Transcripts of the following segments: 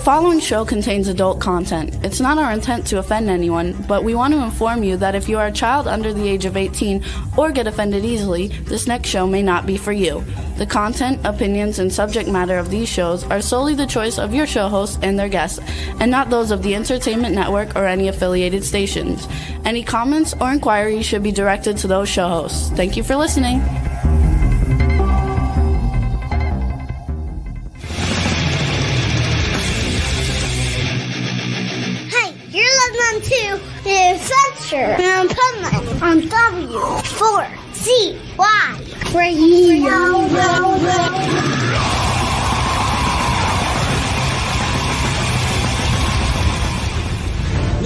following show contains adult content. It's not our intent to offend anyone, but we want to inform you that if you are a child under the age of 18 or get offended easily, this next show may not be for you. The content, opinions, and subject matter of these shows are solely the choice of your show hosts and their guests, and not those of the Entertainment Network or any affiliated stations. Any comments or inquiries should be directed to those show hosts. Thank you for listening. To the Adventures of Pipeman on W4CY Radio.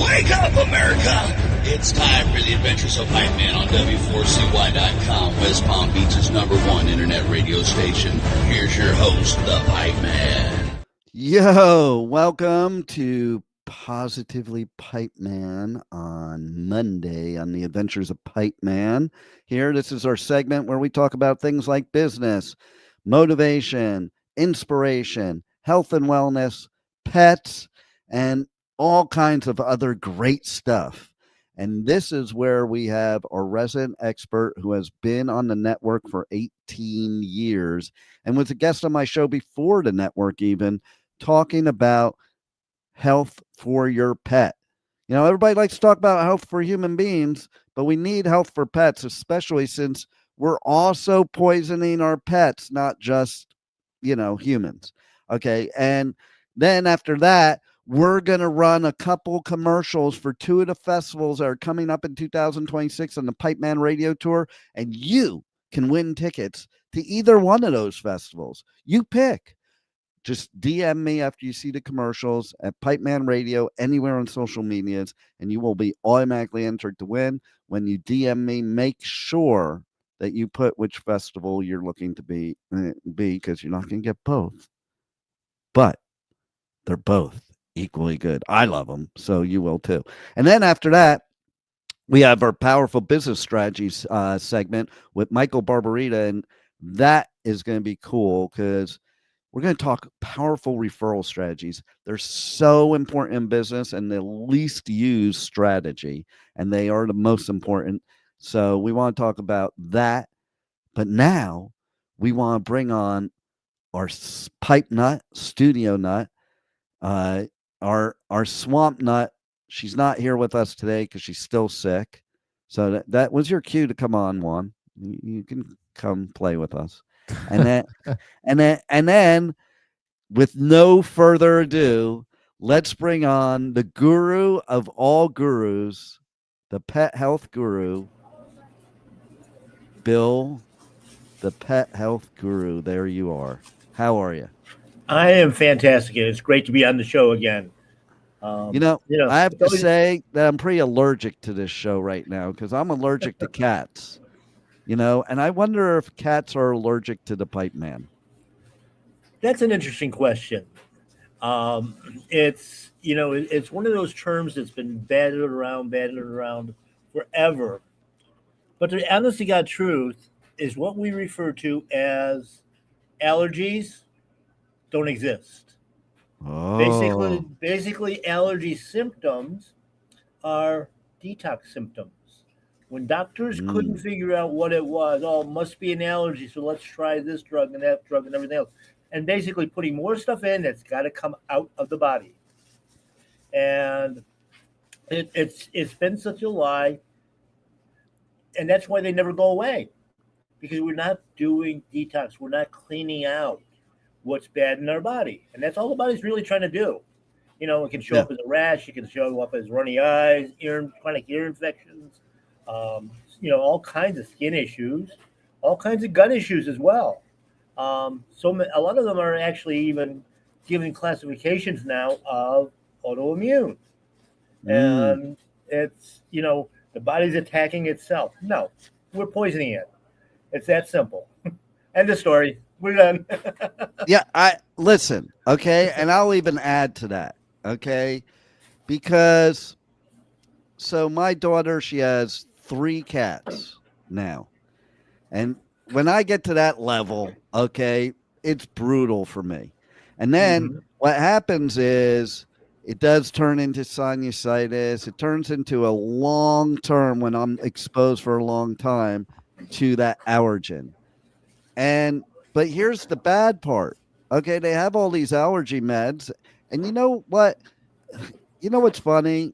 Wake up, America! It's time for the Adventures of Pipeman on W4CY.com, West Palm Beach's #1 internet radio station. Here's your host, the Pipeman. Yo, welcome to Positively Pipeman on Monday on the Adventures of Pipeman. Here, this is our segment where we talk about things like business, motivation, inspiration, health and wellness, pets, and all kinds of other great stuff. And this is where we have our resident expert who has been on the network for 18 years and was a guest on my show before the network even, talking about health for your pet. You know, everybody likes to talk about health for human beings, but we need health for pets, especially since we're also poisoning our pets, not just, humans. Okay. And then after that, we're going to run a couple commercials for two of the festivals that are coming up in 2026 on the Pipeman Radio Tour. And you can win tickets to either one of those festivals. You pick. Just DM me after you see the commercials at Pipeman Radio anywhere on social medias, and you will be automatically entered to win. When you DM me, make sure that you put which festival you're looking to be because you're not going to get both. But they're both equally good. I love them, so you will too. And then after that, we have our Powerful Business Strategies segment with Michael Barbarita, and that is going to be cool because we're going to talk powerful referral strategies. They're so important in business and the least used strategy, and they are the most important. So we want to talk about that. But now we want to bring on our pipe nut, studio nut, our swamp nut. She's not here with us today because she's still sick. So that was your cue to come on, Juan. You can come play with us. And then with no further ado, let's bring on the guru of all gurus, the pet health guru, Bill, the pet health guru. There you are. How are you? I am fantastic. It's great to be on the show again. I have to say that I'm pretty allergic to this show right now because I'm allergic to cats. And I wonder if cats are allergic to the Pipeman. That's an interesting question. It's one of those terms that's been batted around forever. But the honest to God truth is what we refer to as allergies don't exist. Oh. Basically, allergy symptoms are detox symptoms. When doctors couldn't figure out what it was, it must be an allergy, so let's try this drug and that drug and everything else. And basically putting more stuff in that's got to come out of the body. And it's been such a lie. And that's why they never go away. Because we're not doing detox. We're not cleaning out what's bad in our body. And that's all the body's really trying to do. It can show up as a rash. It can show up as runny eyes, chronic ear infections, all kinds of skin issues, all kinds of gut issues as well. A lot of them are actually even given classifications now of autoimmune. And it's, the body's attacking itself. No, we're poisoning it. It's that simple. End of story. We're done. Yeah, listen, okay, and I'll even add to that, okay, because so my daughter, she has 3 cats now, and when I get to that level, okay, it's brutal for me. And then what happens is it does turn into sinusitis. It turns into a long term, when I'm exposed for a long time, to that allergen. But here's the bad part. Okay, they have all these allergy meds, and you know what? You know what's funny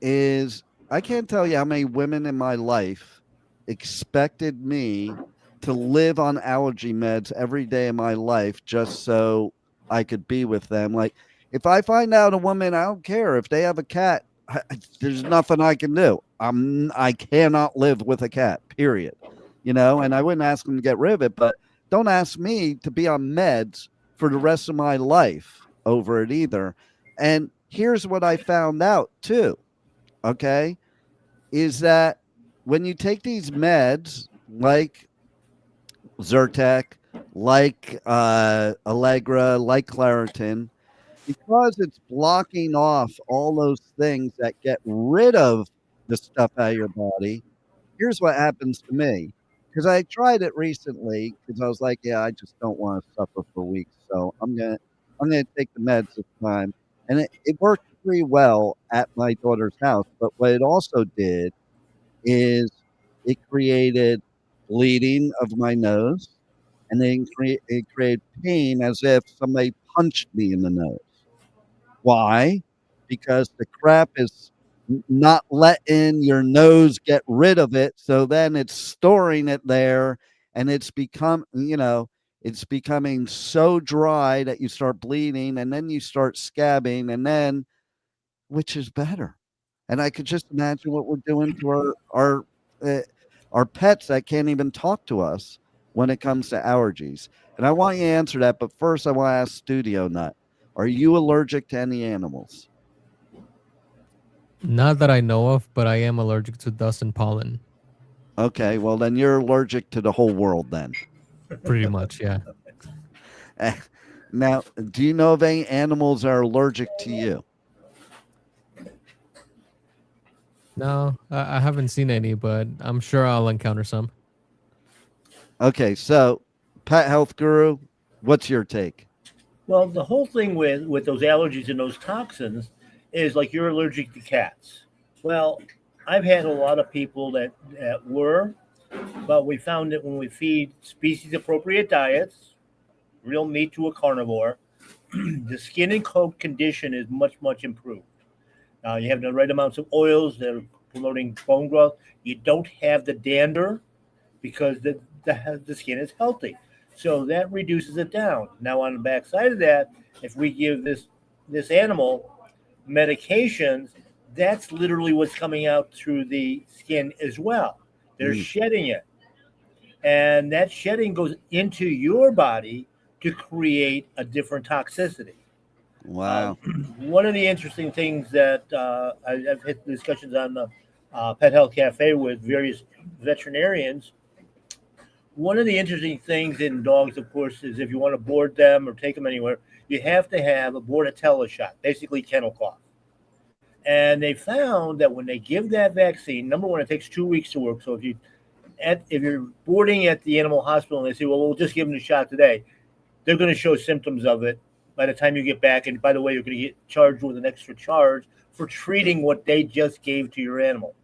is I can't tell you how many women in my life expected me to live on allergy meds every day of my life just so I could be with them. Like, if I find out a woman, I don't care if they have a cat, there's nothing I can do. I cannot live with a cat, period. And I wouldn't ask them to get rid of it, but don't ask me to be on meds for the rest of my life over it either. And here's what I found out too, okay, is that when you take these meds like Zyrtec, like Allegra, like Claritin, because it's blocking off all those things that get rid of the stuff out of your body, here's what happens to me. Because I tried it recently because I was like, yeah, I just don't want to suffer for weeks. So I'm gonna take the meds this time. And it worked pretty well at my daughter's house. But what it also did is it created bleeding of my nose, and then it created pain as if somebody punched me in the nose. Why? Because the crap is not letting your nose get rid of it. So then it's storing it there, and it's becoming so dry that you start bleeding, and then you start scabbing, and then which is better? And I could just imagine what we're doing to uh, our pets that can't even talk to us when it comes to allergies. And I want you to answer that, but first I want to ask Studio Nut, are you allergic to any animals? Not that I know of, but I am allergic to dust and pollen. Okay, well then you're allergic to the whole world then. Pretty much, yeah. Now, do you know of any animals that are allergic to you? No, I haven't seen any, but I'm sure I'll encounter some. Okay, so Pet Health Guru, what's your take? Well, the whole thing with those allergies and those toxins is like you're allergic to cats. Well, I've had a lot of people that were, but we found that when we feed species appropriate diets, real meat to a carnivore, the skin and coat condition is much, much improved. You have the right amounts of oils that are promoting bone growth. You don't have the dander because the skin is healthy. So that reduces it down. Now, on the backside of that, if we give this animal medications, that's literally what's coming out through the skin as well. They're shedding it. And that shedding goes into your body to create a different toxicity. Wow. One of the interesting things that I've had discussions on the Pet Health Cafe with various veterinarians. One of the interesting things in dogs, of course, is if you want to board them or take them anywhere, you have to have a Bordetella shot, basically kennel cough. And they found that when they give that vaccine, number one, it takes 2 weeks to work. So if you're boarding at the animal hospital and they say, well, we'll just give them the shot today, they're going to show symptoms of it by the time you get back. And by the way, you're going to get charged with an extra charge for treating what they just gave to your animal.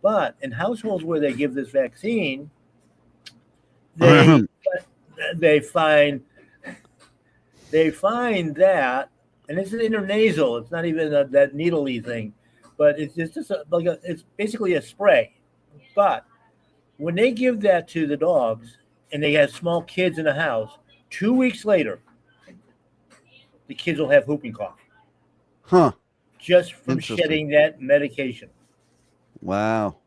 But in households where they give this vaccine, they find that, and it's an intranasal. It's not even that needle-y thing, but it's just it's basically a spray. But when they give that to the dogs, and they have small kids in the house, 2 weeks later, the kids will have whooping cough. Huh. Just from shedding that medication. Wow.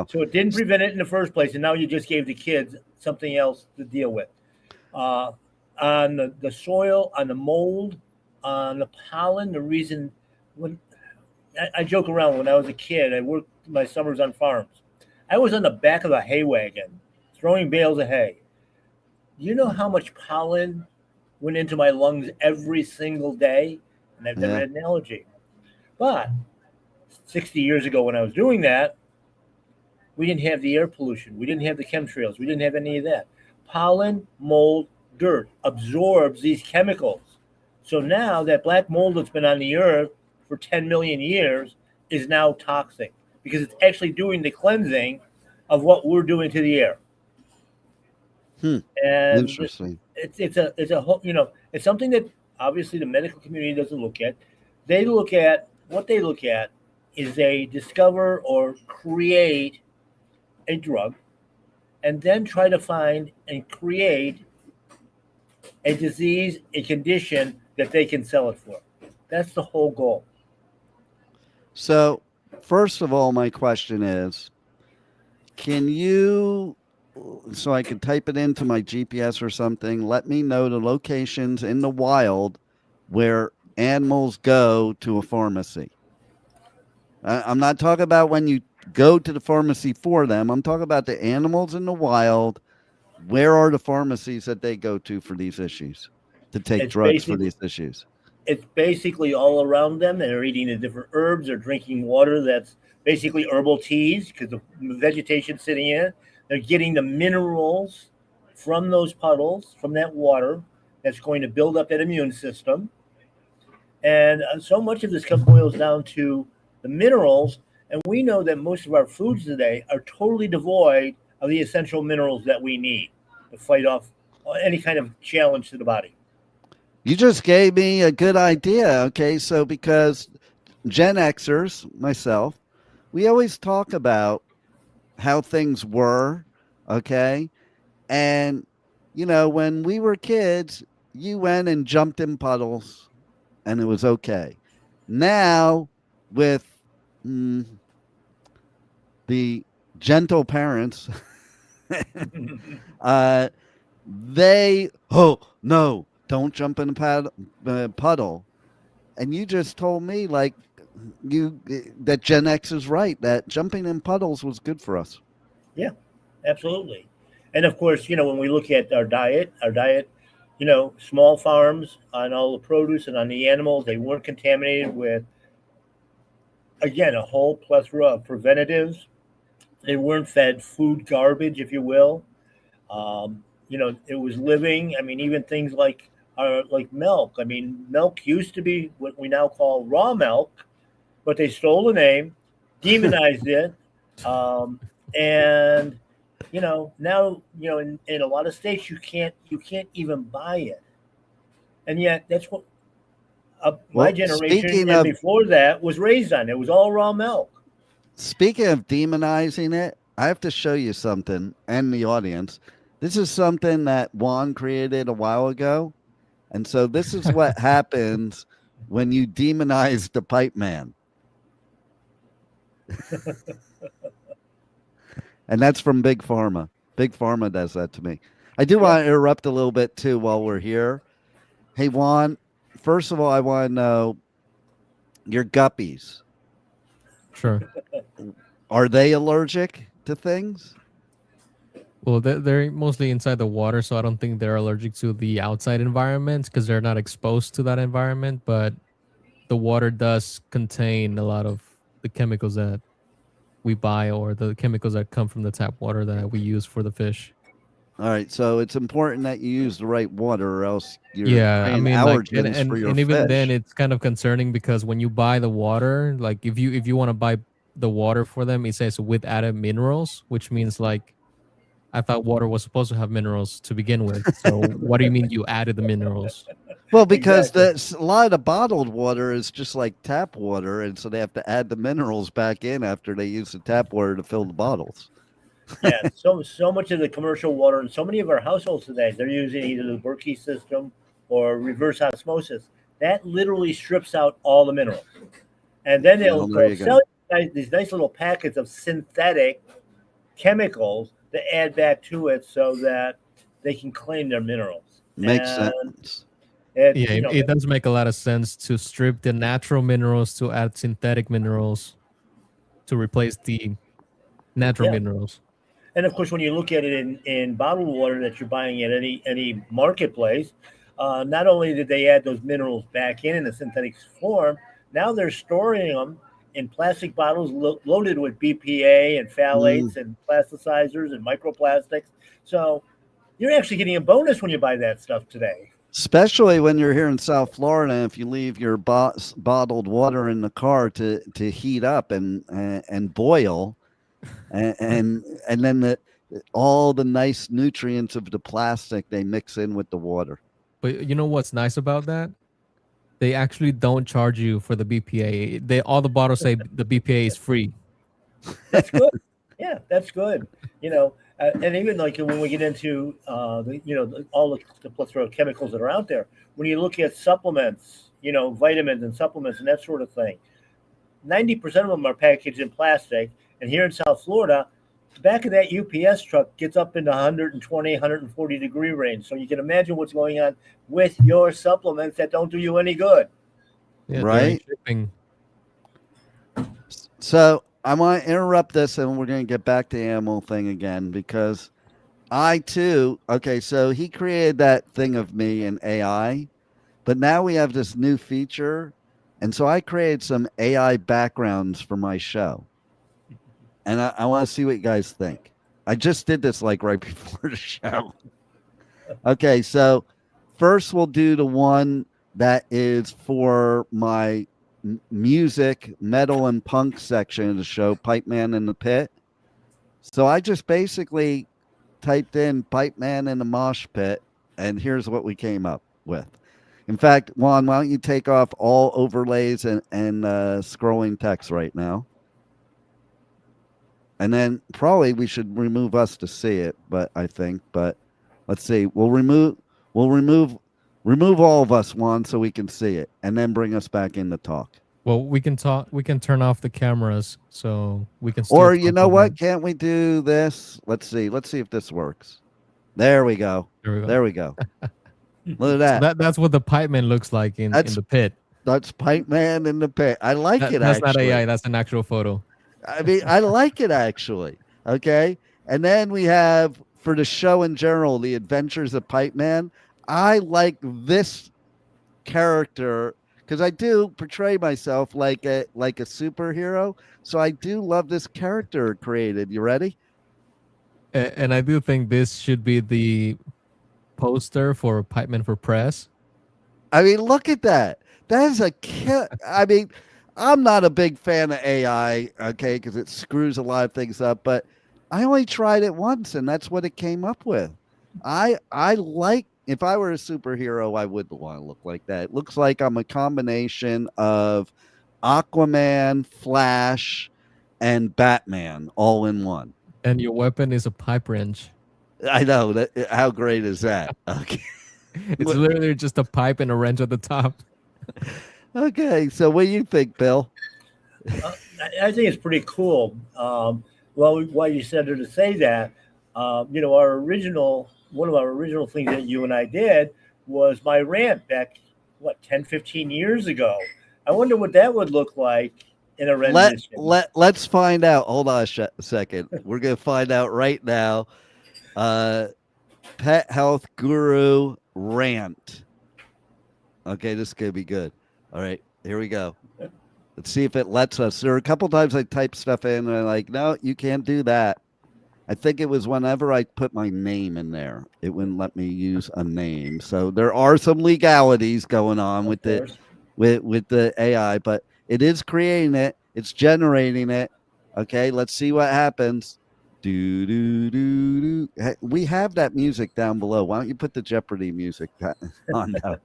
So it didn't prevent it in the first place, and now you just gave the kids something else to deal with. On the soil, on the mold, on the pollen, the reason when I joke around, when I was a kid, I worked my summers on farms. I was on the back of a hay wagon throwing bales of hay. You know how much pollen went into my lungs every single day? And I've never had an allergy. But 60 years ago when I was doing that, we didn't have the air pollution. We didn't have the chemtrails. We didn't have any of that. Pollen, mold, dirt absorbs these chemicals. So now that black mold that's been on the earth for 10 million years is now toxic because it's actually doing the cleansing of what we're doing to the air. And Interesting. it's a whole, it's something that obviously the medical community doesn't look at. They look at what they look at is they discover or create a drug and then try to find and create a disease, a condition that they can sell it for. That's the whole goal. So, first of all, my question is, can you, so I can type it into my GPS or something, let me know the locations in the wild where animals go to a pharmacy? I'm not talking about when you go to the pharmacy for them. I'm talking about the animals in the wild. Where are the pharmacies that they go to for these issues, to take It's drugs for basically these issues? it's basically all around them. They're eating the different herbs. They're drinking water that's basically herbal teas because the vegetation's sitting in it. They're getting the minerals from those puddles, from that water that's going to build up that immune system. And so much of this boils down to the minerals. And we know that most of our foods today are totally devoid of the essential minerals that we need to fight off any kind of challenge to the body. You just gave me a good idea. Okay. So, because Gen Xers, myself, we always talk about how things were. Okay. And, when we were kids, you went and jumped in puddles and it was okay. Now, with the gentle parents, oh, no, don't jump in a puddle. And you just told me, like, that Gen X is right, that jumping in puddles was good for us. Yeah, absolutely. And of course, when we look at our diet, small farms on all the produce and on the animals, they weren't contaminated with, again, a whole plethora of preventatives. They weren't fed food garbage, if you will. It was living. I mean, even things like milk. I mean, milk used to be what we now call raw milk, but they stole the name, demonized it, and now in a lot of states you can't even buy it, and yet that's what my generation and before that was raised on. It was all raw milk. Speaking of demonizing it, I have to show you something and the audience. This is something that Juan created a while ago. And so this is what happens when you demonize the pipe man. And that's from Big Pharma. Big Pharma does that to me. I do want to interrupt a little bit too while we're here. Hey, Juan, first of all, I want to know your guppies. Sure. Are they allergic to things? Well, they're mostly inside the water, so I don't think they're allergic to the outside environment because they're not exposed to that environment. But the water does contain a lot of the chemicals that we buy or the chemicals that come from the tap water that we use for the fish. All right, so it's important that you use the right water, or else you're creating allergens for your and even fish. then, it's kind of concerning because when you buy the water, like if you want to buy the water for them, it says with added minerals, which means like I thought water was supposed to have minerals to begin with. So what do you mean you added the minerals? Well, because a lot of the bottled water is just like tap water, and so they have to add the minerals back in after they use the tap water to fill the bottles. Yeah, so much of the commercial water and so many of our households today, they're using either the Berkey system or reverse osmosis. That literally strips out all the minerals. And then they'll sell you these nice little packets of synthetic chemicals to add back to it so that they can claim their minerals. Makes sense. It does make a lot of sense to strip the natural minerals to add synthetic minerals to replace the natural minerals. And of course, when you look at it in bottled water that you're buying at any marketplace, not only did they add those minerals back in a synthetic form, now they're storing them in plastic bottles loaded with BPA and phthalates and plasticizers and microplastics. So you're actually getting a bonus when you buy that stuff today. Especially when you're here in South Florida, if you leave your bottled water in the car to heat up and boil, and then all the nice nutrients of the plastic they mix in with the water. But you know what's nice about that? They actually don't charge you for the BPA. All the bottles say the BPA is free. That's good. Yeah, that's good. And even like when we get into all the plethora of chemicals that are out there, when you look at supplements, vitamins and supplements and that sort of thing, 90% of them are packaged in plastic. And here in South Florida, the back of that UPS truck gets up into 120, 140 degree range. So you can imagine what's going on with your supplements that don't do you any good. Yeah, right? Shipping. So I want to interrupt this, and we're going to get back to the animal thing again, because I too, okay, so he created that thing of me in AI, but now we have this new feature. And so I created some AI backgrounds for my show. And I want to see what you guys think. I just did this like right before the show. Okay, so first we'll do the one that is for my music, metal, and punk section of the show, Pipeman in the Pit. So I just basically typed in Pipeman in the mosh pit, and here's what we came up with. In fact, Juan, why don't you take off all overlays and scrolling text right now? And then probably we should remove us to see it, but let's see. We'll remove all of us, Juan, so we can see it, and then bring us back in to talk. Well, we can talk. We can turn off the cameras so we can. Still or you know what? Can't we do this? Let's see. Let's see if this works. There we go. There we go. Look at that. So that's what the Pipeman looks like in the pit. That's Pipeman in the pit. I like it. That's actually. not AI. That's an actual photo. I mean, I like it actually. Okay. And then we have, for the show in general, the Adventures of Pipeman. I like this character because I do portray myself like a superhero. So I do love this character created. You ready? And I do think this should be the poster for Pipeman for Press. I mean, look at that. That is I mean, I'm not a big fan of AI, okay, because it screws a lot of things up, but I only tried it once, and that's what it came up with. I like, if I were a superhero, I would want to look like that. It looks like I'm a combination of Aquaman, Flash, and Batman all in one. And your weapon is a pipe wrench. I know. How great is that? Okay. It's literally just a pipe and a wrench at the top. Okay, so what do you think, Bill? I think it's pretty cool. Well, why you said to say that, one of our original things that you and I did was my rant back, 10, 15 years ago. I wonder what that would look like in a rendition. Let's find out. Hold on a second. We're going to find out right now. Pet health guru rant. Okay, this is going to be good. All right, here we go. Let's see if it lets us. There are a couple times I typed stuff in and I'm like, no, you can't do that. I think it was whenever I put my name in there, it wouldn't let me use a name. So there are some legalities going on with the AI, but it is creating it. It's generating it. Okay, let's see what happens. Do, do, do, do. Hey, we have that music down below. Why don't you put the Jeopardy music on now?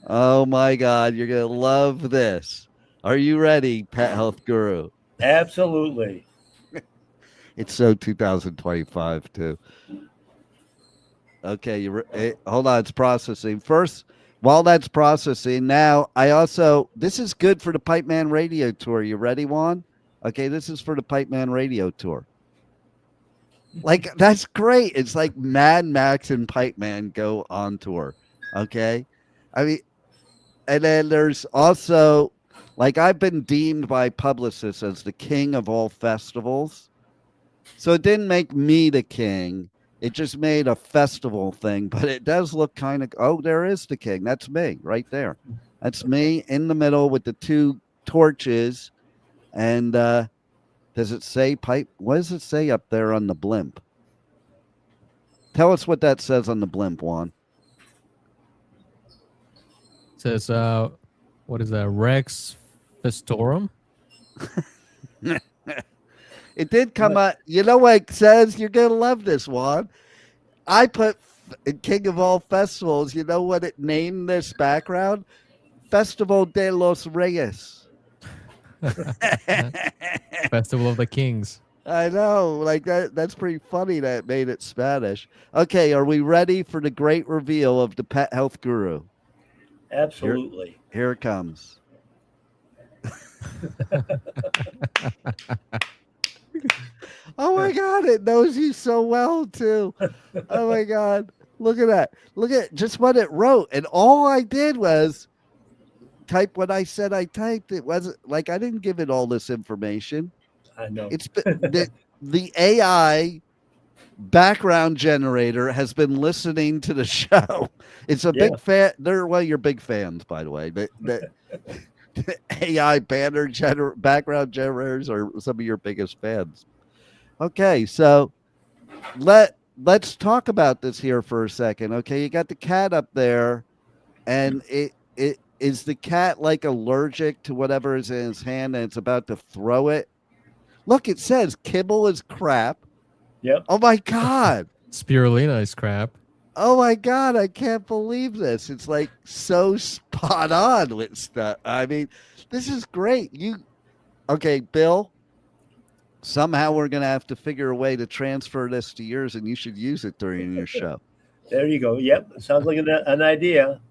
Oh my God, you're going to love this. Are you ready, Pet Health Guru? Absolutely. It's so 2025 too. Okay, hold on, it's processing. First, while that's processing, now this is good for the Pipeman Radio Tour. You ready, Juan? Okay, this is for the Pipeman Radio Tour. Like, that's great. It's like Mad Max and Pipeman go on tour. Okay? I mean, and then there's also, like, I've been deemed by publicists as the king of all festivals. So it didn't make me the king. It just made a festival thing, but it does look kind of, oh, there is the king. That's me right there. That's me in the middle with the two torches. And does it say pipe? What does it say up there on the blimp? Tell us what that says on the blimp, Juan. It says, what is that? Rex festorum? It did come up. You know what it says? You're going to love this one. I put King of all festivals. You know what it named this background? Festival de los Reyes. Festival of the Kings. I know, like that's pretty funny that it made it Spanish. Okay, are we ready for the great reveal of the pet health guru? Absolutely. Here it comes. Oh my God, it knows you so well too. Oh my God. Look at that. Look at just what it wrote. And all I did was type what I said I typed. It wasn't like I didn't give it all this information. I know. It's the AI background generator has been listening to the show. It's a big fan. They're your big fans, by the way. The AI background generators are some of your biggest fans. Okay, so let's talk about this here for a second. Okay, you got the cat up there, and it is the cat like allergic to whatever is in his hand, and it's about to throw it. Look, it says kibble is crap. Yep. Oh my God. Spirulina is crap. Oh my God, I can't believe this. It's like so spot on with stuff. I mean, this is great. Okay, Bill, somehow we're going to have to figure a way to transfer this to yours, and you should use it during your show. There you go. Yep. Sounds like an idea.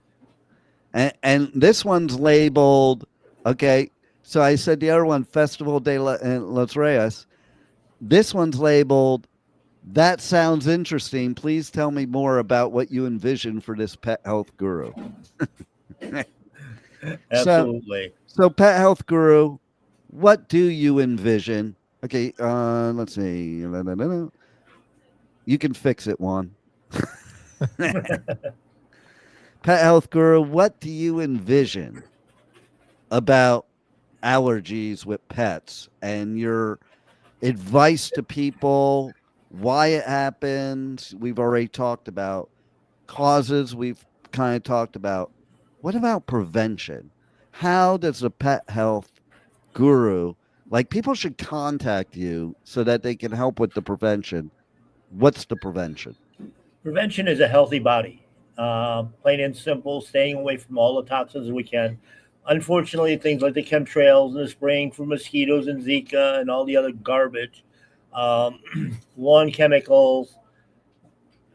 And this one's labeled, okay, so I said the other one, Festival de los Reyes. This one's labeled, that sounds interesting. Please tell me more about what you envision for this pet health guru. Absolutely. So pet health guru, what do you envision? Okay, let's see. You can fix it, Juan. Pet health guru, what do you envision about allergies with pets and your advice to people, why it happens? We've already talked about causes. We've kind of talked about what about prevention? How does a pet health guru, like people should contact you so that they can help with the prevention? What's the prevention? Prevention is a healthy body. Plain and simple, staying away from all the toxins we can. Unfortunately, things like the chemtrails and the spraying for mosquitoes and Zika and all the other garbage, lawn chemicals,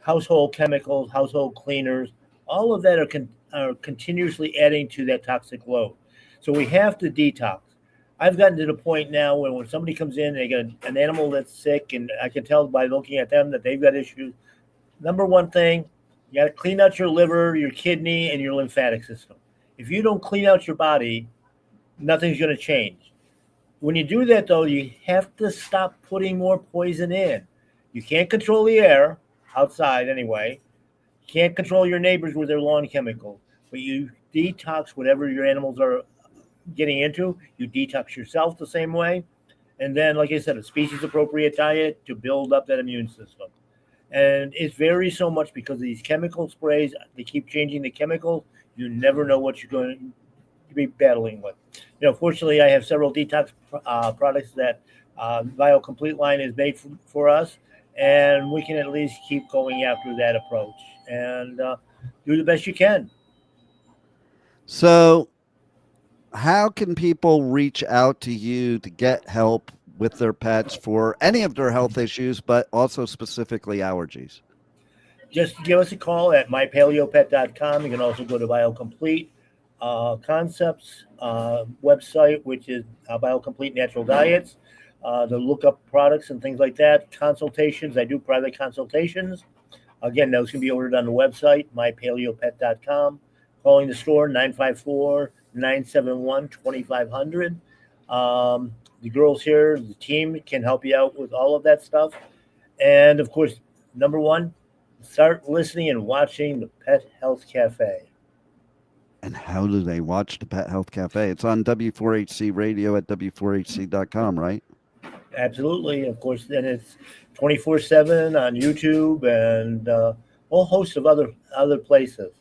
household cleaners, all of that are continuously adding to that toxic load. So we have to detox. I've gotten to the point now where when somebody comes in, they got an animal that's sick, and I can tell by looking at them that they've got issues. Number one thing, you got to clean out your liver, your kidney, and your lymphatic system. If you don't clean out your body, nothing's going to change. When you do that, though, you have to stop putting more poison in. You can't control the air outside anyway. You can't control your neighbors with their lawn chemicals, but you detox whatever your animals are getting into. You detox yourself the same way. And then, like I said, a species-appropriate diet to build up that immune system. And it varies so much because of these chemical sprays. They keep changing the chemicals. You never know what you're going to be battling with. Fortunately, I have several detox products that BioComplete line is made for us, and we can at least keep going after that approach and do the best you can. So how can people reach out to you to get help with their pets for any of their health issues, but also specifically allergies? Just give us a call at mypaleopet.com. You can also go to BioComplete Concepts website, which is BioComplete Natural Diets, to look up products and things like that. Consultations, I do private consultations. Again, those can be ordered on the website, mypaleopet.com. Calling the store, 954-971-2500. The girls here, the team can help you out with all of that stuff. And, of course, number one, start listening and watching the Pet Health Cafe. And how do they watch the Pet Health Cafe? It's on W4HC radio at W4HC.com, right? Absolutely. Of course, then it's 24/7 on YouTube and a whole host of other places.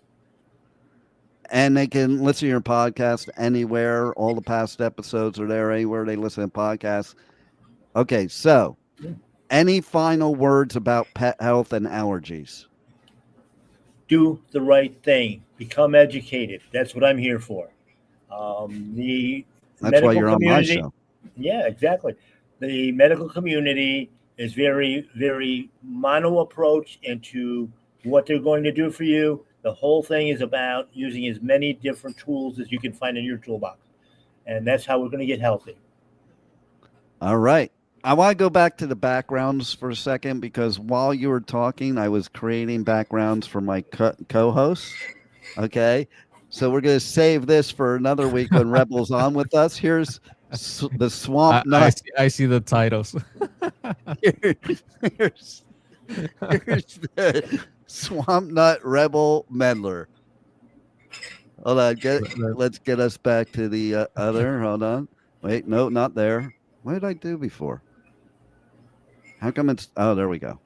and they can listen to your podcast anywhere. All the past episodes are there anywhere they listen to podcasts. Okay, so any final words about pet health and allergies? Do the right thing. Become educated. That's what I'm here for. The That's why medical you're on my community. show. Yeah, exactly. The medical community is very, very mono approach into what they're going to do for you. The whole thing is about using as many different tools as you can find in your toolbox. And that's how we're going to get healthy. All right. I want to go back to the backgrounds for a second because while you were talking, I was creating backgrounds for my co-hosts. Okay. So we're going to save this for another week when Rebel's on with us. Here's the Swamp Nut. I see the titles. here's the Swamp Nut Rebel Meddler. Hold on. Let's get us back to the other. Hold on. Wait, no, not there. What did I do before? How come it's... Oh, there we go.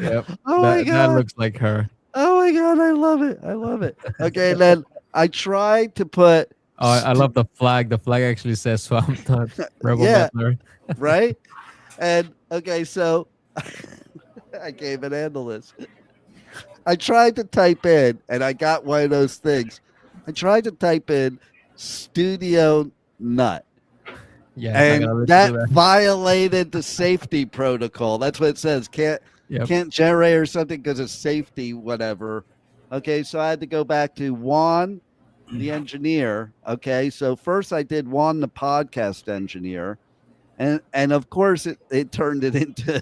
Yep. Oh my God. That looks like her. Oh my God, I love it. I love it. Okay, and then I tried to put... Oh, I love the flag. The flag actually says Swamp Nut Rebel Meddler. Right? And, okay, so I can't even handle this. I tried to type in, and I got one of those things. I tried to type in Studio Nut. Yeah, and that violated the safety protocol. That's what it says. Can't generate or something because of safety, whatever. Okay, so I had to go back to Juan, the engineer. Okay, so first I did Juan, the podcast engineer, and of course it turned it into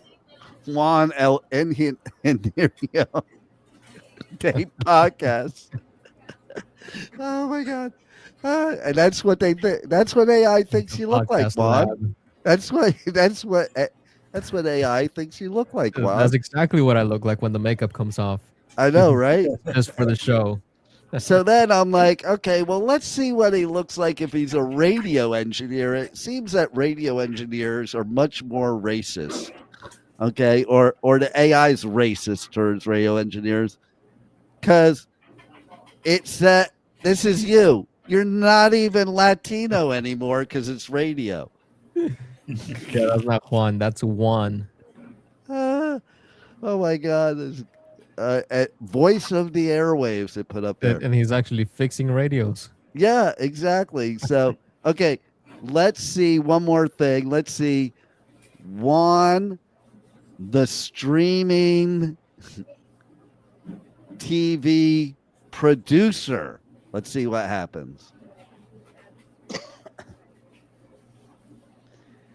Juan El Engineer Day Podcast. Oh my God. And that's what they think. That's what AI thinks you look like, Juan. That's what AI thinks you look like, Juan. That's exactly what I look like when the makeup comes off. I know, right? Just for the show. So then I'm like, okay, well, let's see what he looks like if he's a radio engineer. It seems that radio engineers are much more racist. Okay, or the AI's racist towards radio engineers, because it said, "This is you. You're not even Latino anymore because it's radio." Yeah, that's not Juan. That's Juan. Oh my God! Voice of the airwaves they put up there, And he's actually fixing radios. Yeah, exactly. So okay, let's see one more thing. Let's see, Juan, the streaming TV producer. Let's see what happens.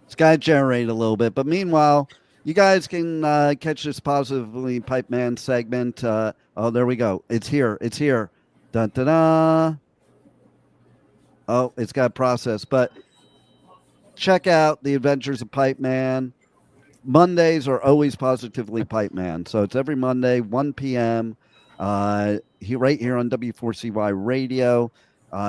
It's got to generate a little bit. But meanwhile, you guys can catch this Positively Pipeman segment. Oh, there we go. It's here. It's here. Dun, dun, dun. Oh, it's got process. But check out the Adventures of Pipeman. Mondays are always Positively Pipeman. So it's every Monday, 1 p.m. Right here on W4CY Radio.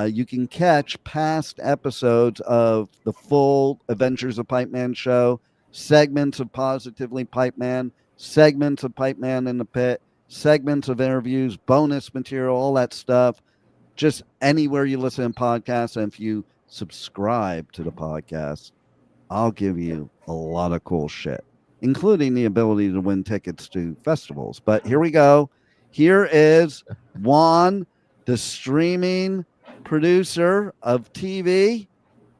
You can catch past episodes of the full Adventures of Pipeman show, segments of Positively Pipeman, segments of Pipeman in the Pit, segments of interviews, bonus material, all that stuff. Just anywhere you listen to podcasts. And if you subscribe to the podcast, I'll give you a lot of cool shit, including the ability to win tickets to festivals. But here we go. Here is Juan, the streaming producer of TV.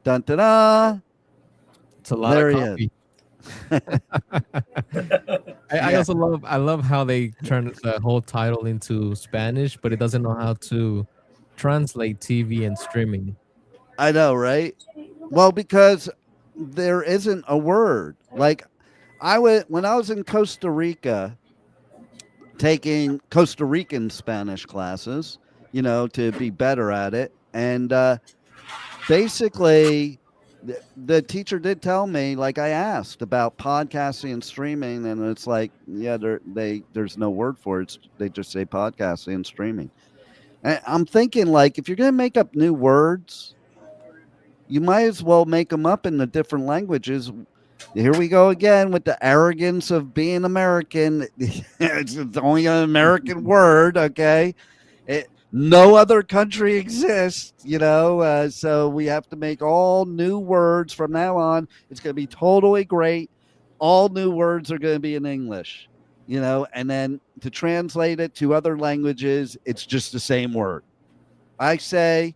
Dun, dun, dun. It's a lot of coffee. I also love how they turn the whole title into Spanish, but it doesn't know how to translate TV and streaming. I know, right? Well, because there isn't a word. Like when I was in Costa Rica taking Costa Rican Spanish classes, to be better at it. And basically the teacher did tell me, like I asked about podcasting and streaming, and it's like, yeah, there's no word for it. They just say podcasting and streaming. And I'm thinking, like, if you're going to make up new words, you might as well make them up in the different languages. Here we go again with the arrogance of being American. It's only an American word, okay? No other country exists, so we have to make all new words from now on. It's going to be totally great. All new words are going to be in English, and then to translate it to other languages, it's just the same word. I say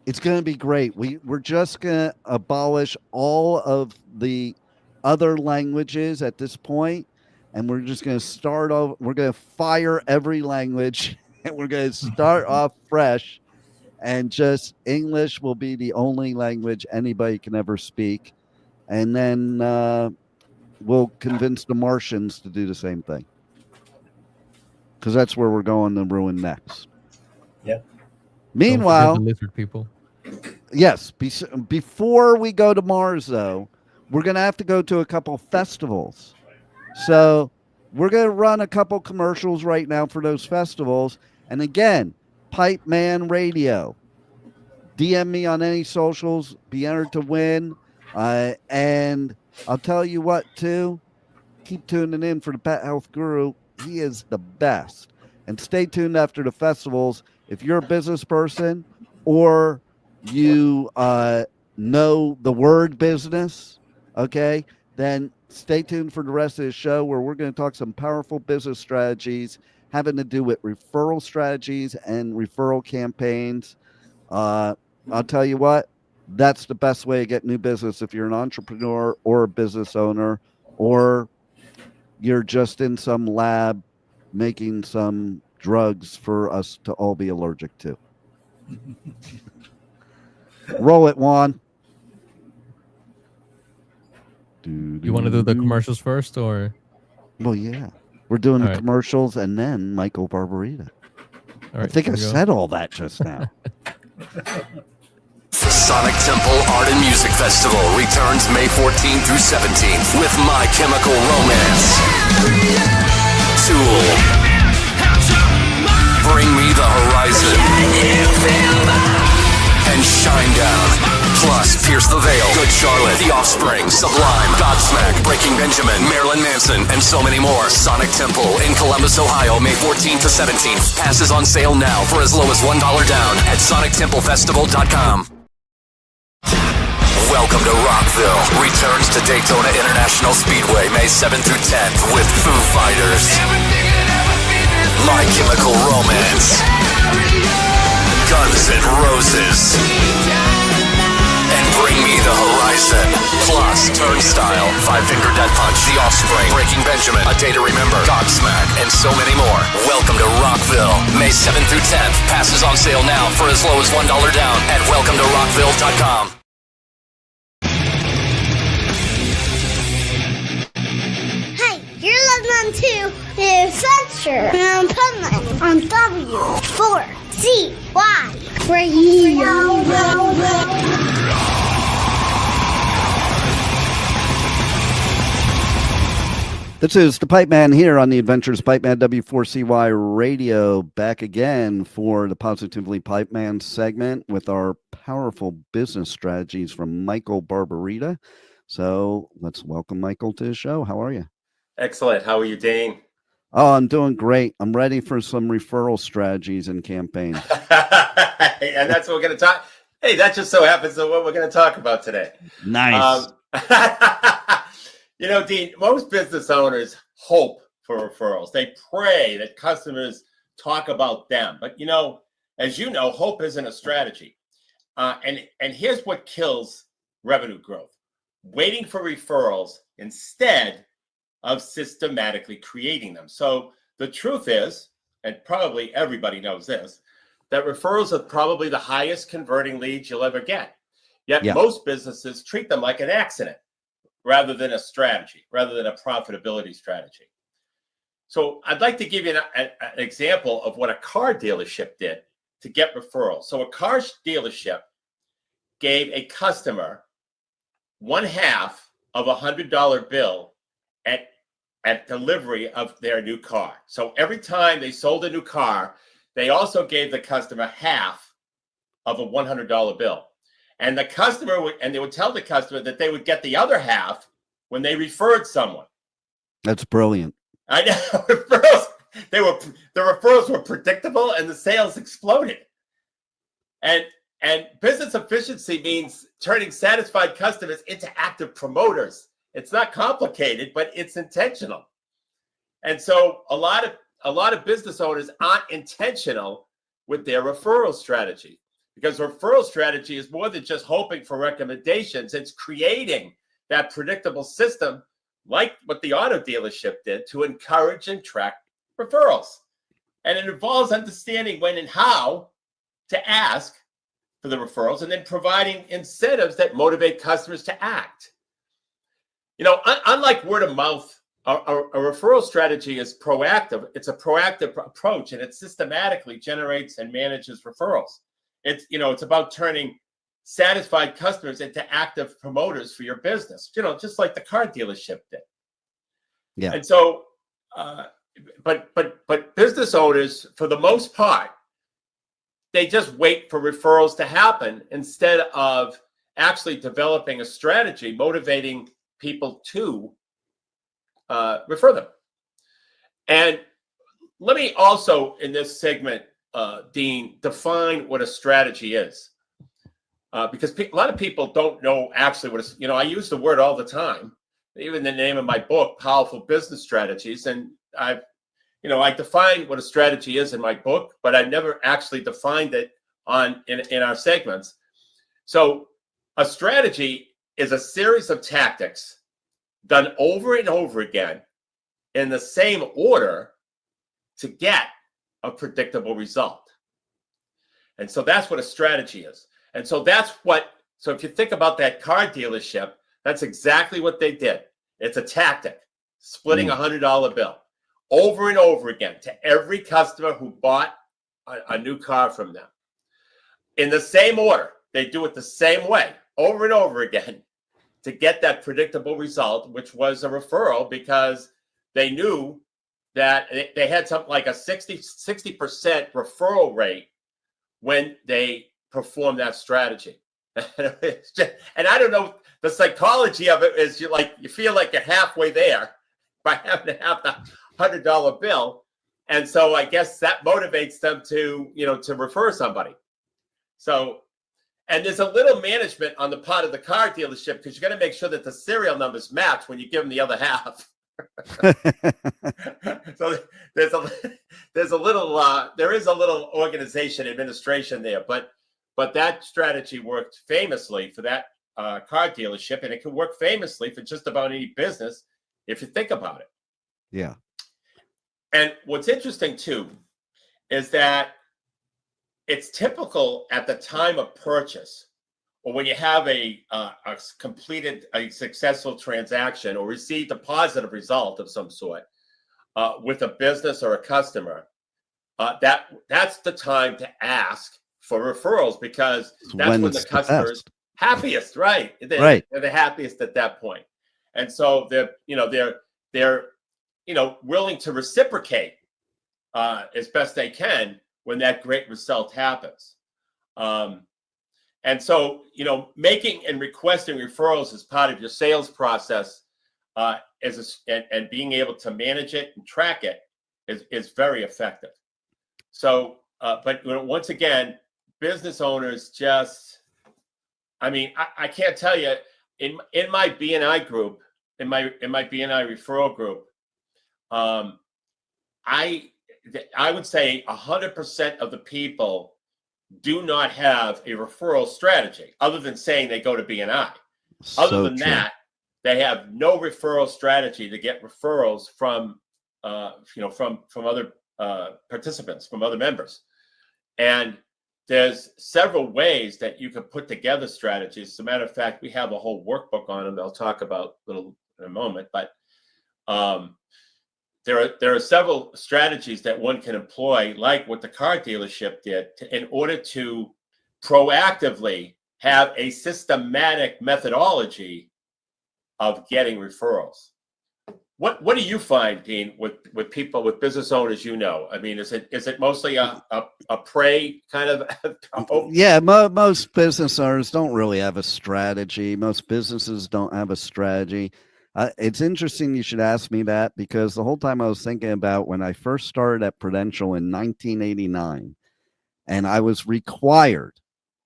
it's going to be great. We're just going to abolish all of the other languages at this point, and we're just going to start over. We're going to fire every language, and we're going to start off fresh, and just English will be the only language anybody can ever speak. And then we'll convince the Martians to do the same thing, because that's where we're going to ruin next. Yep. Meanwhile, the lizard people. Yes. Before we go to Mars, though, we're going to have to go to a couple festivals. So we're going to run a couple commercials right now for those festivals. And again, Pipeman Radio. DM me on any socials. Be entered to win. And I'll tell you what, too. Keep tuning in for the Pet Health Guru. He is the best. And stay tuned after the festivals. If you're a business person or you know the word business, okay, then stay tuned for the rest of the show, where we're going to talk some powerful business strategies having to do with referral strategies and referral campaigns. I'll tell you what, that's the best way to get new business if you're an entrepreneur or a business owner, or you're just in some lab making some drugs for us to all be allergic to. Roll it, Juan. You want to do the commercials first, or? Well, yeah. We're doing All the right. commercials and then Michael Barbarita. All right, I think I here we go. said all that just now. Sonic Temple Art and Music Festival returns May 14th through 17th with My Chemical Romance, Tool, Bring Me the Horizon, and Shinedown. Plus, Pierce the Veil, Good Charlotte, The Offspring, Sublime, Godsmack, Breaking Benjamin, Marilyn Manson, and so many more. Sonic Temple in Columbus, Ohio, May 14th to 17th. Passes on sale now for as low as $1 down at sonictemplefestival.com. Welcome to Rockville. Returns to Daytona International Speedway May 7th through 10th with Foo Fighters, My Chemical Romance, Guns N' Roses, and Bring Me the Horizon. Plus, Turnstile, Five Finger Death Punch, The Offspring, Breaking Benjamin, A Day to Remember, Godsmack, and so many more. Welcome to Rockville, May 7th through 10th. Passes on sale now for as low as $1 down at welcometoRockville.com. Hey, you're listening to The Adventures of Pipeman on W4CY Radio. This is the Pipeman here on the Adventures of Pipeman W4CY Radio, back again for the Positively Pipeman segment with our powerful business strategies from Michael Barbarita. So let's welcome Michael to the show. How are you? Excellent. How are you, Dane? Oh, I'm doing great. I'm ready for some referral strategies and campaigns. And that's what we're going to talk. Hey, that just so happens to what we're going to talk about today. Nice. Dean, most business owners hope for referrals. They pray that customers talk about them. But, as you know, hope isn't a strategy. And here's what kills revenue growth: waiting for referrals instead of systematically creating them. So the truth is, and probably everybody knows this, that referrals are probably the highest converting leads you'll ever get. Yet most businesses treat them like an accident rather than a strategy, rather than a profitability strategy. So I'd like to give you an example of what a car dealership did to get referrals. So a car dealership gave a customer one half of $100 bill at delivery of their new car. So every time they sold a new car, they also gave the customer half of a $100 bill. And the customer they would tell the customer that they would get the other half when they referred someone. That's brilliant. I know. Referrals, the referrals were predictable and the sales exploded. And business efficiency means turning satisfied customers into active promoters. It's not complicated, but it's intentional. And so a lot of business owners aren't intentional with their referral strategy, because referral strategy is more than just hoping for recommendations. It's creating that predictable system, like what the auto dealership did, to encourage and track referrals. And it involves understanding when and how to ask for the referrals, and then providing incentives that motivate customers to act. Unlike word of mouth, a referral strategy is proactive. It's a proactive approach, and it systematically generates and manages referrals. It's about turning satisfied customers into active promoters for your business, just like the car dealership did. Yeah. And so, but business owners, for the most part, they just wait for referrals to happen instead of actually developing a strategy, motivating people to refer them. And let me also, in this segment, Dean, define what a strategy is. Because a lot of people don't know actually what I use the word all the time, even the name of my book, Powerful Business Strategies. And I define what a strategy is in my book, but I never actually defined it in our segments. So a strategy is a series of tactics done over and over again in the same order to get a predictable result. And so that's what a strategy is. And so so if you think about that car dealership, that's exactly what they did. It's a tactic, splitting $100 bill over and over again to every customer who bought a new car from them. In the same order, they do it the same way, over and over again, to get that predictable result, which was a referral, because they knew that they had something like a 60% referral rate when they perform that strategy. And I don't know, the psychology of it is you feel like you're halfway there by having to have the $100 bill. And so I guess that motivates them to refer somebody. So, and there's a little management on the part of the car dealership, because you got to make sure that the serial numbers match when you give them the other half. So there is a little organization administration there, but that strategy worked famously for that car dealership, and it can work famously for just about any business if you think about it. Yeah. And what's interesting too is that it's typical at the time of purchase, or when you have completed a successful transaction or received a positive result of some sort with a business or a customer, that's the time to ask for referrals, because that's when the customer is happiest, right? They're the happiest at that point. And so they're willing to reciprocate as best they can when that great result happens. And so, making and requesting referrals as part of your sales process and being able to manage it and track it is very effective. So, but once again, business owners I can't tell you, in my BNI group, in my BNI referral group, I would say 100% of the people do not have a referral strategy, other than saying they go to BNI. Other than that, they have no referral strategy to get referrals from other participants, from other members. And there's several ways that you can put together strategies. As a matter of fact, we have a whole workbook on them that I'll talk about in a moment. But there are several strategies that one can employ, like what the car dealership did, in order to proactively have a systematic methodology of getting referrals. What do you find, Dean, with people, with business owners? I mean, is it mostly a prey kind of? Yeah, most business owners don't really have a strategy. Most businesses don't have a strategy. It's interesting you should ask me that, because the whole time I was thinking about when I first started at Prudential in 1989, and I was required,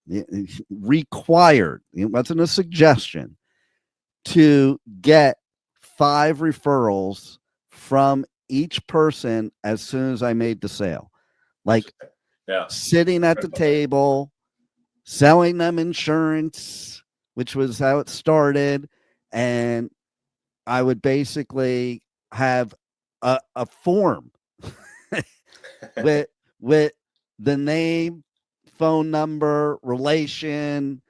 it wasn't a suggestion, to get 5 referrals from each person as soon as I made the sale. Like sitting at the table, selling them insurance, which was how it started. And I would basically have a form with the name, phone number, relation,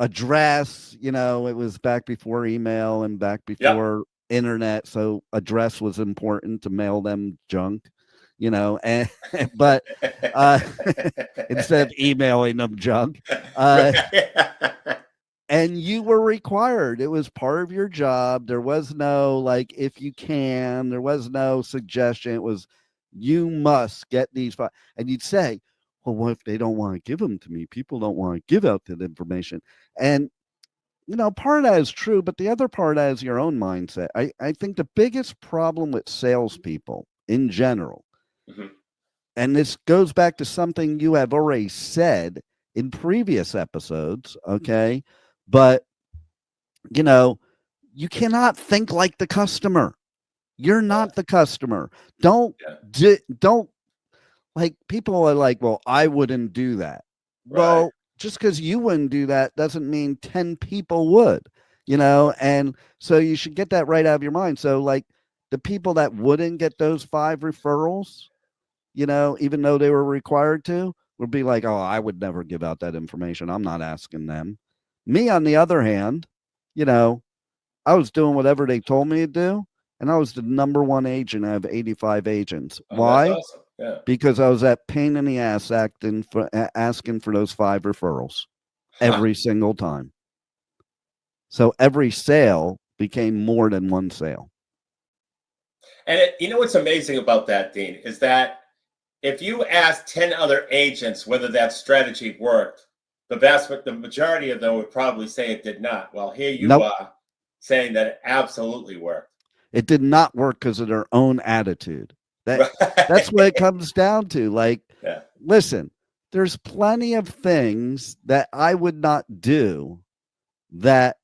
address. You know, it was back before email and back before internet, so address was important to mail them junk, you know. And but instead of emailing them junk, and you were required. It was part of your job. There was no like, if you can, there was no suggestion. It was, you must get these 5. And you'd say, well, what if they don't want to give them to me? People don't want to give out that information. And, you know, part of that is true, but the other part of that is your own mindset. I think the biggest problem with salespeople in general, and this goes back to something you have already said in previous episodes, okay? But, you know, you cannot think like the customer. You're not the customer. Don't like, people are like, well, I wouldn't do that. Well, just because you wouldn't do that doesn't mean 10 people would, you know? And so you should get that right out of your mind. So like the people that wouldn't get those 5 referrals, you know, even though they were required to, would be like, oh, I would never give out that information. I'm not asking them. Me, on the other hand, you know, I was doing whatever they told me to do, and I was the number 1 agent out of 85 agents. Why? That's awesome. Yeah. Because I was that pain in the ass asking for those 5 referrals every single time. So every sale became more than 1 sale. And you know what's amazing about that, Dean, is that if you ask 10 other agents whether that strategy worked, the majority of them would probably say it did not. Well, here you are saying that it absolutely worked. It did not work because of their own attitude. That's what it comes down to. Like, listen, there's plenty of things that I would not do that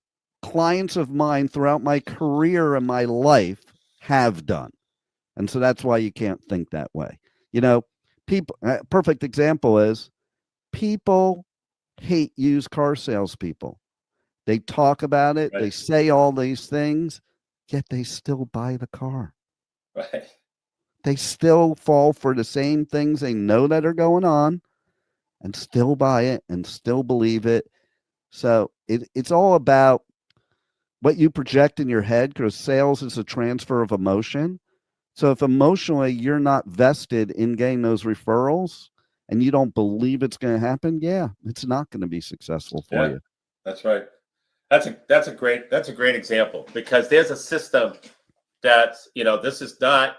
clients of mine throughout my career and my life have done. And so that's why you can't think that way. You know, people, perfect example is people hate used car salespeople. They talk about it. They say all these things, yet they still buy the car. They still fall for the same things they know that are going on and still buy it and still believe it. So it's all about what you project in your head, because sales is a transfer of emotion. So if emotionally you're not vested in getting those referrals and you don't believe it's going to happen, it's not going to be successful for you. That's right. That's a great example, because there's a system that's, you know, this is not,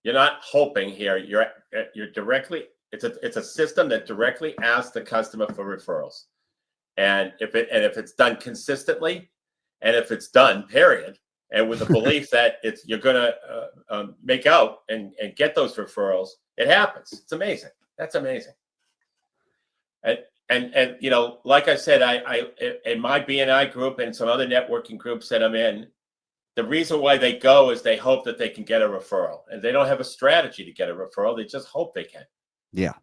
you're not hoping here. You're directly, it's a system that directly asks the customer for referrals. And if it's done consistently, and if it's done, period, and with the belief that you're going to make out and get those referrals, it happens. It's amazing. That's amazing. And you know, like I said, I in my BNI group and some other networking groups that I'm in, the reason why they go is they hope that they can get a referral, and they don't have a strategy to get a referral. They just hope they can. Yeah.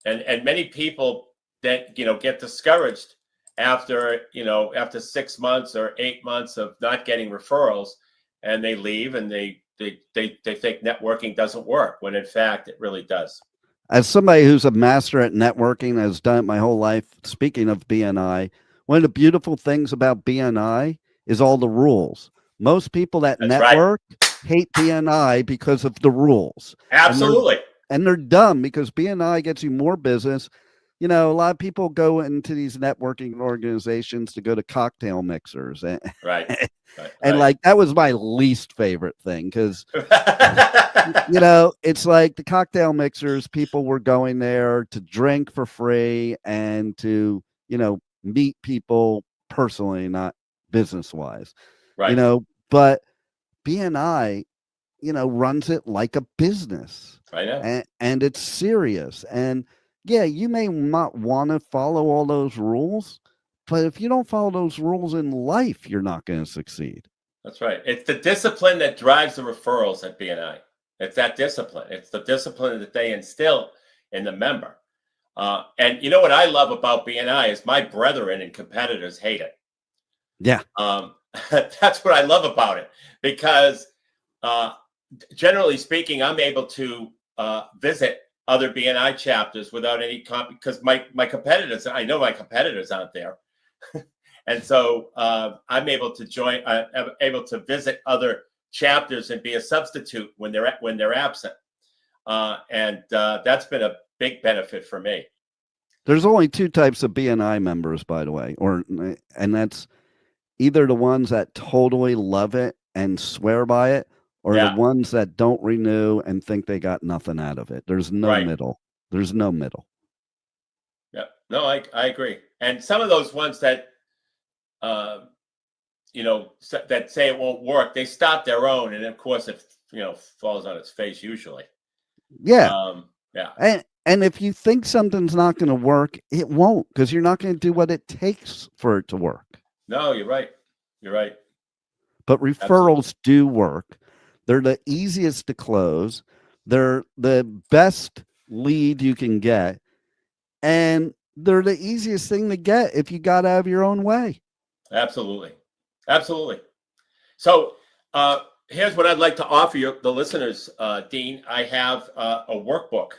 And many people that, you know, get discouraged after 6 months or 8 months of not getting referrals, and they leave, and they think networking doesn't work, when in fact it really does. As somebody who's a master at networking, has done it my whole life, speaking of BNI, one of the beautiful things about BNI is all the rules. Most people that network hate BNI because of the rules. Absolutely. And they're dumb, because BNI gets you more business. You know, a lot of people go into these networking organizations to go to cocktail mixers. And, and like, that was my least favorite thing, because, you know, it's like the cocktail mixers, people were going there to drink for free and to, you know, meet people personally, not business wise. You know, but BNI, runs it like a business. I know. And it's serious. And yeah, you may not want to follow all those rules, but if you don't follow those rules in life, you're not going to succeed. That's right. It's the discipline that drives the referrals at BNI. It's that discipline. It's the discipline that they instill in the member. And you know what I love about BNI is my brethren and competitors hate it. Yeah. That's what I love about it, because generally speaking, I'm able to visit other BNI chapters without any because my competitors, I know my competitors aren't there. And so I'm able to join, I'm able to visit other chapters and be a substitute when they're absent. And that's been a big benefit for me. There's only two types of BNI members, by the way, and that's either the ones that totally love it and swear by it, or the ones that don't renew and think they got nothing out of it. There's no middle. There's no middle. Yeah, no, I agree. And some of those ones that, that say it won't work, they start their own. And of course, it, falls on its face usually. Yeah. Yeah. And if you think something's not going to work, it won't, because you're not going to do what it takes for it to work. No, you're right. You're right. But referrals do work. They're the easiest to close. They're the best lead you can get. And they're the easiest thing to get if you got out of your own way. Absolutely. Absolutely. So here's what I'd like to offer you, the listeners, Dean. I have a workbook,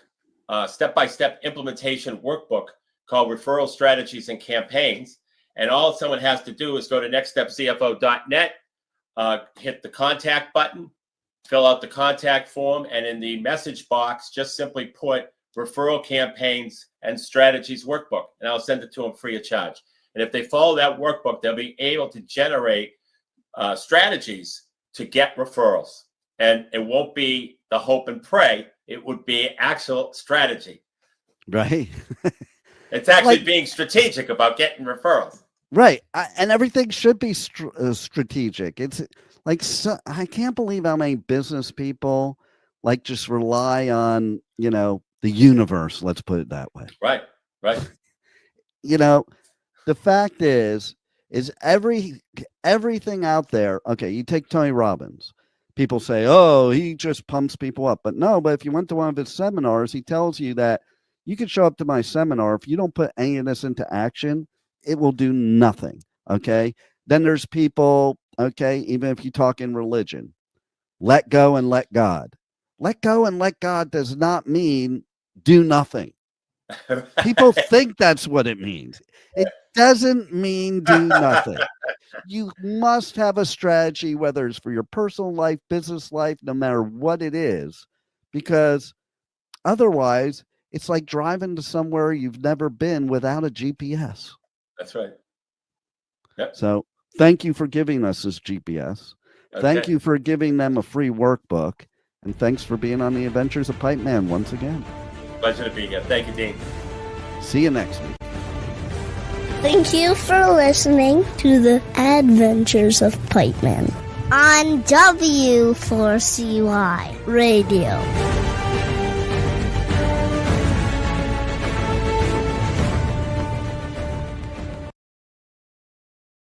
step-by-step implementation workbook called Referral Strategies and Campaigns. And all someone has to do is go to nextstepcfo.net, hit the contact button, fill out the contact form, and in the message box, just simply put Referral Campaigns and Strategies Workbook, and I'll send it to them free of charge. And if they follow that workbook, they'll be able to generate strategies to get referrals. And it won't be the hope and pray. It would be actual strategy. Right. It's actually being strategic about getting referrals. Right. And everything should be strategic. It's like, I can't believe how many business people just rely on, the universe. Let's put it that way. Right. Right. The fact is everything out there. Okay. You take Tony Robbins. People say, oh, he just pumps people up. But if you went to one of his seminars, he tells you that you can show up to my seminar. If you don't put any of this into action, it will do nothing. Okay. Then there's people, okay, even if you talk in religion, let go and let God. Let go and let God does not mean do nothing. People think that's what it means. It doesn't mean do nothing. You must have a strategy, whether it's for your personal life, business life, no matter what it is, because otherwise it's like driving to somewhere you've never been without a GPS. That's right. Yep. So thank you for giving us this GPS. Okay. Thank you for giving them a free workbook. And thanks for being on the Adventures of Pipeman once again. Pleasure to be here. Thank you, Dean. See you next week. Thank you for listening to the Adventures of Pipeman on W4CY Radio.